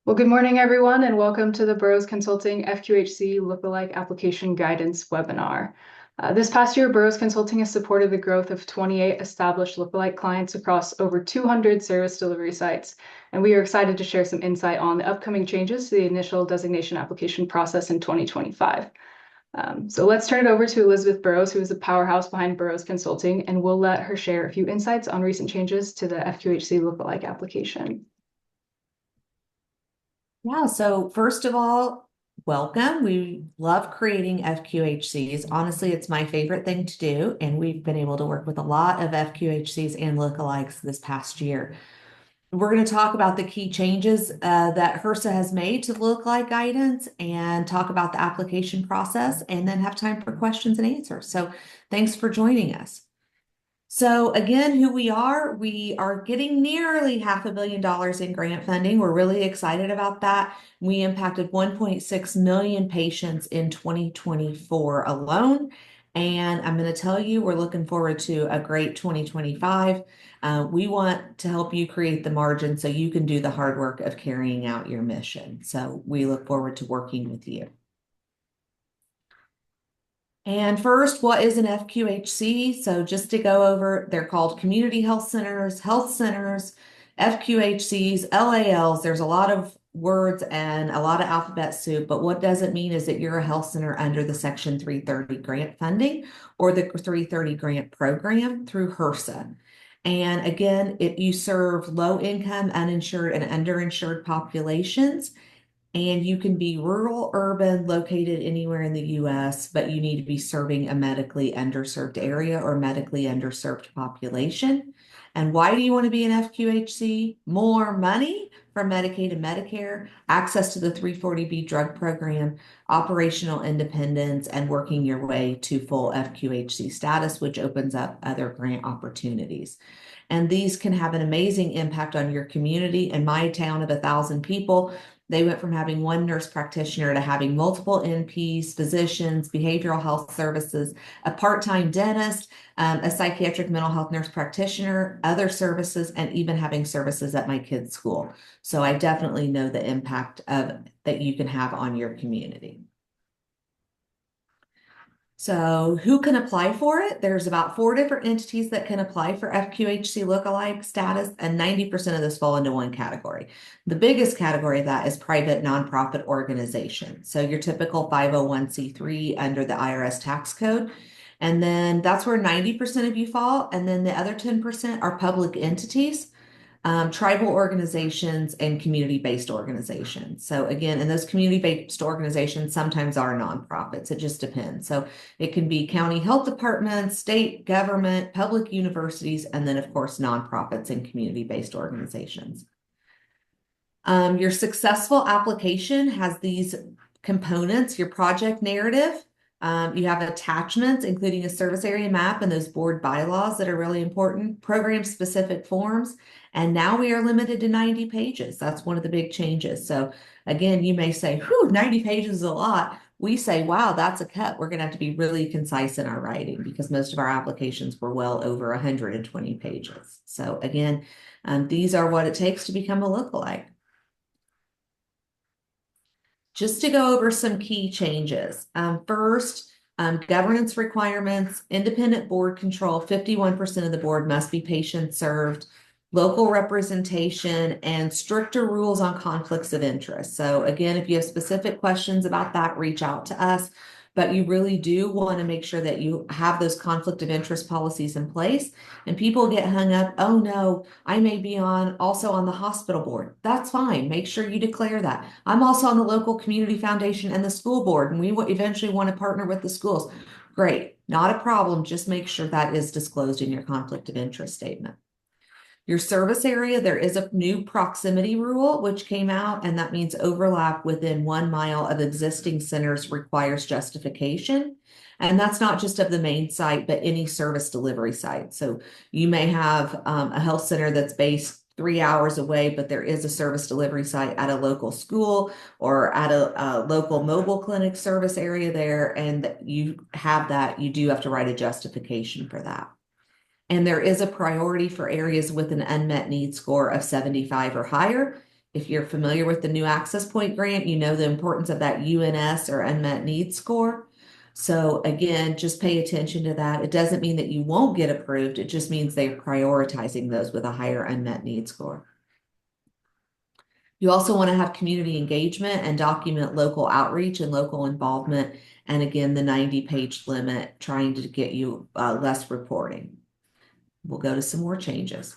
Well, good morning, everyone, and welcome to the Burrows Consulting FQHC Look-Alike Application Guidance webinar. This past year, Burrows Consulting has supported the growth of 28 established Look-Alike clients across over 200 service delivery sites, and we are excited to share some insight on the upcoming changes to the initial designation application process in 2025. So let's turn it over to Elizabeth Burrows, who is the powerhouse behind Burrows Consulting, and we'll let her share a few insights on recent changes to the FQHC Look-Alike application. Yeah, so first of all, welcome. We love creating FQHCs. Honestly, it's my favorite thing to do, and we've been able to work with a lot of FQHCs and lookalikes this past year. We're going to talk about the key changes that HRSA has made to lookalike guidance and talk about the application process and then have time for questions and answers. So thanks for joining us. So again, who we are getting nearly $500 million in grant funding. We're really excited about that. We impacted 1.6 million patients in 2024 alone. And I'm going to tell you, we're looking forward to a great 2025. We want to help you create the margin so you can do the hard work of carrying out your mission. So we look forward to working with you. And first, what is an FQHC? So just to go over, they're called community health centers, FQHCs, LALs. There's a lot of words and a lot of alphabet soup, but what does it mean is that you're a health center under the Section 330 grant funding or the 330 grant program through HRSA. And again, you serve low income, uninsured, and underinsured populations. And you can be rural, urban, located anywhere in the US, but you need to be serving a medically underserved area or medically underserved population. And why do you want to be an FQHC? More money from Medicaid and Medicare, access to the 340B drug program, operational independence, and working your way to full FQHC status, which opens up other grant opportunities. And these can have an amazing impact on your community. In my town of 1,000 people, they went from having one nurse practitioner to having multiple NPs, physicians, behavioral health services, a part-time dentist, a psychiatric mental health nurse practitioner, other services, and even having services at my kids' school. So I definitely know the impact that you can have on your community. So who can apply for it? There's about 4 different entities that can apply for FQHC lookalike status, and 90% of those fall into one category. The biggest category of that is private nonprofit organization. So your typical 501c3 under the IRS tax code. And then that's where 90% of you fall. And then the other 10% are public entities, tribal organizations, and community-based organizations. So again, and those community-based organizations sometimes are nonprofits. It just depends. So it can be county health departments, state government, public universities, and then of course, nonprofits and community-based organizations. Your successful application has these components: your project narrative. You have attachments, including a service area map and those board bylaws that are really important, program-specific forms, and now we are limited to 90 pages. That's one of the big changes. So again, you may say, whew, 90 pages is a lot. We say, wow, that's a cut. We're going to have to be really concise in our writing because most of our applications were well over 120 pages. So again, these are what it takes to become a lookalike. Just to go over some key changes. First, governance requirements, independent board control, 51% of the board must be patient served, local representation, and stricter rules on conflicts of interest. So again, if you have specific questions about that, reach out to us. But you really do want to make sure that you have those conflict of interest policies in place. And people get hung up, oh no, I may be also on the hospital board. That's fine. Make sure you declare that. I'm also on the local community foundation and the school board, and we eventually want to partner with the schools. Great, not a problem. Just make sure that is disclosed in your conflict of interest statement. Your service area, there is a new proximity rule which came out, and that means overlap within 1 mile of existing centers requires justification. And that's not just of the main site, but any service delivery site. So you may have a health center that's based 3 hours away, but there is a service delivery site at a local school or at a local mobile clinic service area there, and you have that, you do have to write a justification for that. And there is a priority for areas with an unmet need score of 75 or higher. If you're familiar with the new Access Point grant, you know the importance of that UNS or Unmet Need Score. So again, just pay attention to that. It doesn't mean that you won't get approved. It just means they're prioritizing those with a higher unmet need score. You also want to have community engagement and document local outreach and local involvement. And again, the 90-page limit, trying to get you less reporting. We'll go to some more changes.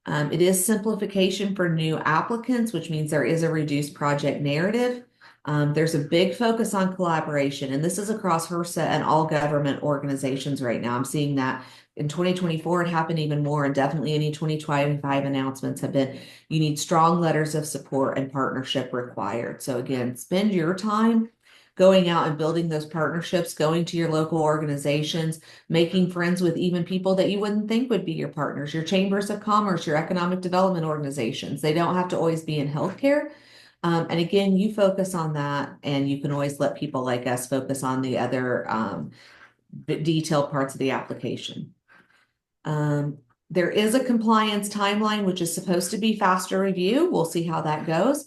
It is simplification for new applicants, which means there is a reduced project narrative. There's a big focus on collaboration, and this is across HRSA and all government organizations right now. I'm seeing that in 2024, it happened even more, and definitely any 2025 announcements have been, you need strong letters of support and partnership required. So again, spend your time going out and building those partnerships, going to your local organizations, making friends with even people that you wouldn't think would be your partners, your chambers of commerce, your economic development organizations. They don't have to always be in healthcare. And again, you focus on that, and you can always let people like us focus on the other detailed parts of the application. There is a compliance timeline, which is supposed to be faster review. We'll see how that goes.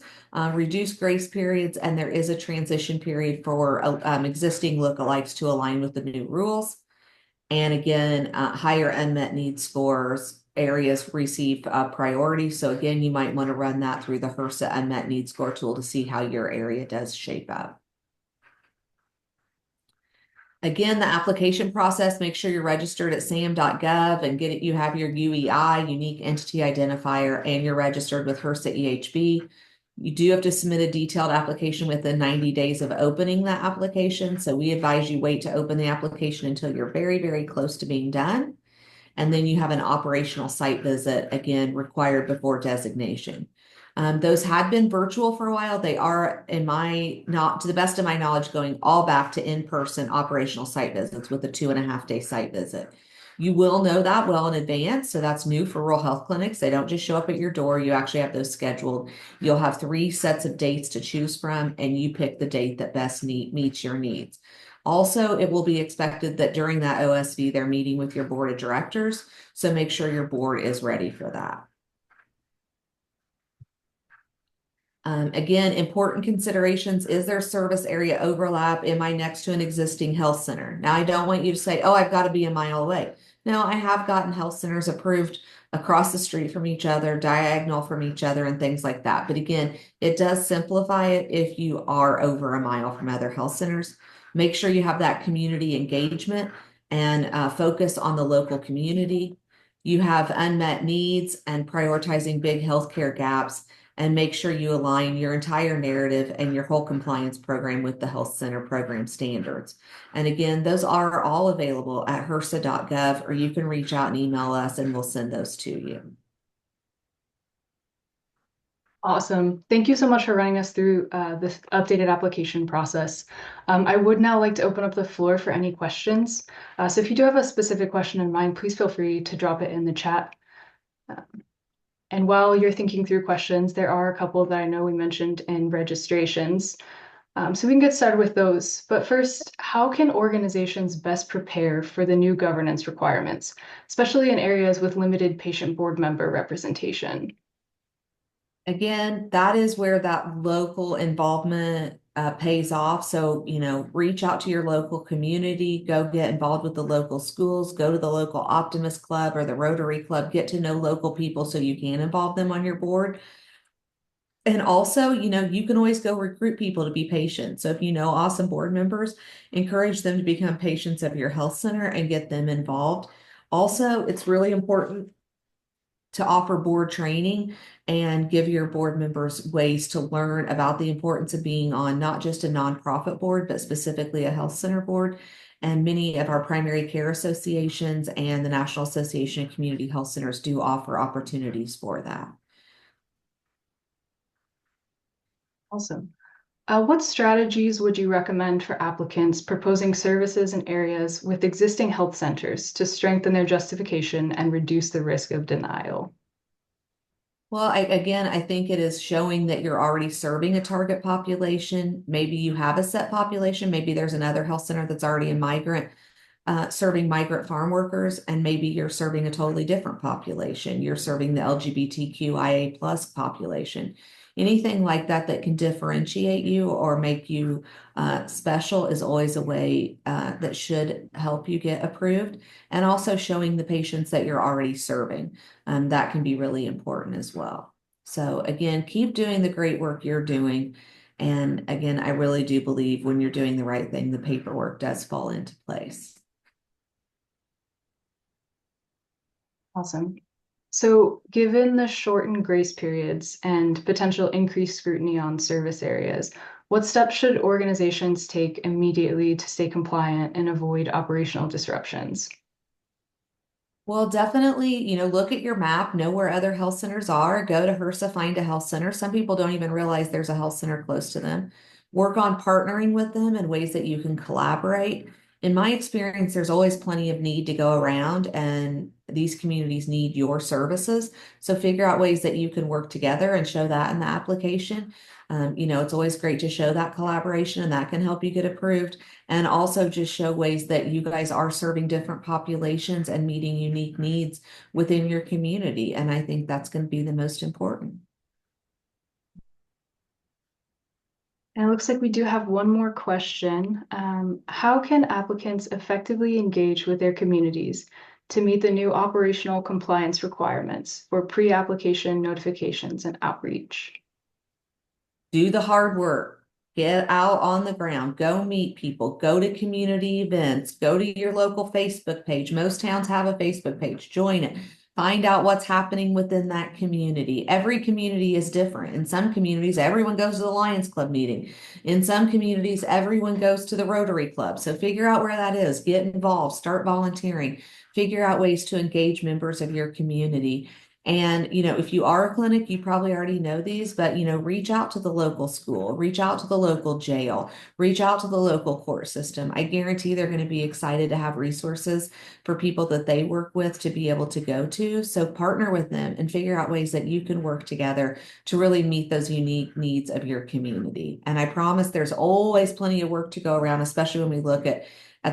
Reduced grace periods, and there is a transition period for existing lookalikes to align with the new rules. And again, higher unmet need scores areas receive priority. So again, you might want to run that through the HRSA unmet need score tool to see how your area does shape up. Again, the application process, make sure you're registered at sam.gov and get it. You have your UEI, unique entity identifier, and you're registered with HRSA EHB. You do have to submit a detailed application within 90 days of opening that application. So we advise you wait to open the application until you're very, very close to being done. And then you have an operational site visit, again, required before designation. Those had been virtual for a while. They are, to the best of my knowledge, going all back to in-person operational site visits with a 2.5-day site visit. You will know that well in advance. So that's new for rural health clinics. They don't just show up at your door. You actually have those scheduled. You'll have 3 sets of dates to choose from, and you pick the date that best meets your needs. Also, it will be expected that during that OSV, they're meeting with your board of directors. So make sure your board is ready for that. Again, important considerations. Is there service area overlap? Am I next to an existing health center? Now, I don't want you to say, oh, I've got to be a mile away. No, I have gotten health centers approved across the street from each other, diagonal from each other, and things like that. But again, it does simplify it if you are over a mile from other health centers. Make sure you have that community engagement and focus on the local community. You have unmet needs and prioritizing big healthcare gaps, and make sure you align your entire narrative and your whole compliance program with the health center program standards. And again, those are all available at HRSA.gov, or you can reach out and email us and we'll send those to you. Awesome. Thank you so much for running us through this updated application process. I would now like to open up the floor for any questions. So if you do have a specific question in mind, please feel free to drop it in the chat. And while you're thinking through questions, there are a couple that I know we mentioned in registrations. So we can get started with those. But first, how can organizations best prepare for the new governance requirements, especially in areas with limited patient board member representation? Again, that is where that local involvement pays off. So, reach out to your local community, go get involved with the local schools, go to the local Optimist Club or the Rotary Club, get to know local people so you can involve them on your board. And also, you can always go recruit people to be patients. So if you know awesome board members, encourage them to become patients of your health center and get them involved. Also, it's really important to offer board training and give your board members ways to learn about the importance of being on not just a nonprofit board, but specifically a health center board. And many of our primary care associations and the National Association of Community Health Centers do offer opportunities for that. Awesome. What strategies would you recommend for applicants proposing services in areas with existing health centers to strengthen their justification and reduce the risk of denial? Well, I think it is showing that you're already serving a target population. Maybe you have a set population. Maybe there's another health center that's already serving migrant farm workers, and maybe you're serving a totally different population. You're serving the LGBTQIA+ population. anything like that that can differentiate you or make you special is always a way that should help you get approved. And also showing the patients that you're already serving. That can be really important as well. So again, keep doing the great work you're doing. And again, I really do believe when you're doing the right thing, the paperwork does fall into place. Awesome. So given the shortened grace periods and potential increased scrutiny on service areas, what steps should organizations take immediately to stay compliant and avoid operational disruptions? Well, definitely, look at your map, know where other health centers are, go to HRSA, find a health center. Some people don't even realize there's a health center close to them. Work on partnering with them in ways that you can collaborate. In my experience, there's always plenty of need to go around, and these communities need your services. So figure out ways that you can work together and show that in the application. It's always great to show that collaboration, and that can help you get approved. And also just show ways that you guys are serving different populations and meeting unique needs within your community. And I think that's going to be the most important. And it looks like we do have one more question. How can applicants effectively engage with their communities to meet the new operational compliance requirements for pre-application notifications and outreach? Do the hard work. Get out on the ground, go meet people, go to community events, go to your local Facebook page. Most towns have a Facebook page, join it. Find out what's happening within that community. Every community is different. In some communities, everyone goes to the Lions Club meeting. In some communities, everyone goes to the Rotary Club. So figure out where that is, get involved, start volunteering, figure out ways to engage members of your community. And, if you are a clinic, you probably already know these, but, reach out to the local school, reach out to the local jail, reach out to the local court system. I guarantee they're going to be excited to have resources for people that they work with to be able to go to. So partner with them and figure out ways that you can work together to really meet those unique needs of your community. And I promise there's always plenty of work to go around, especially when we look at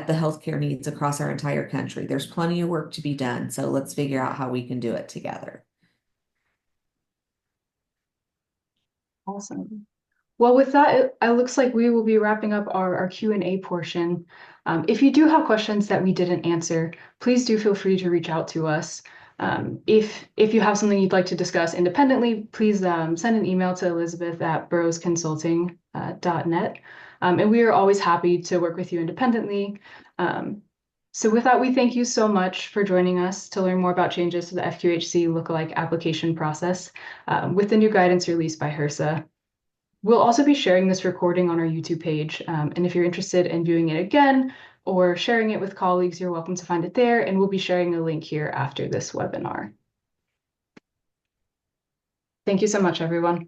the healthcare needs across our entire country. There's plenty of work to be done. So let's figure out how we can do it together. Awesome. Well, with that, it looks like we will be wrapping up our Q&A portion. If you do have questions that we didn't answer, please do feel free to reach out to us. If you have something you'd like to discuss independently, please send an email to Elizabeth at burrowsconsulting.net. And we are always happy to work with you independently. So with that, we thank you so much for joining us to learn more about changes to the FQHC Look-Alike application process with the new guidance released by HRSA. We'll also be sharing this recording on our YouTube page. And if you're interested in viewing it again or sharing it with colleagues, you're welcome to find it there. And we'll be sharing a link here after this webinar. Thank you so much, everyone.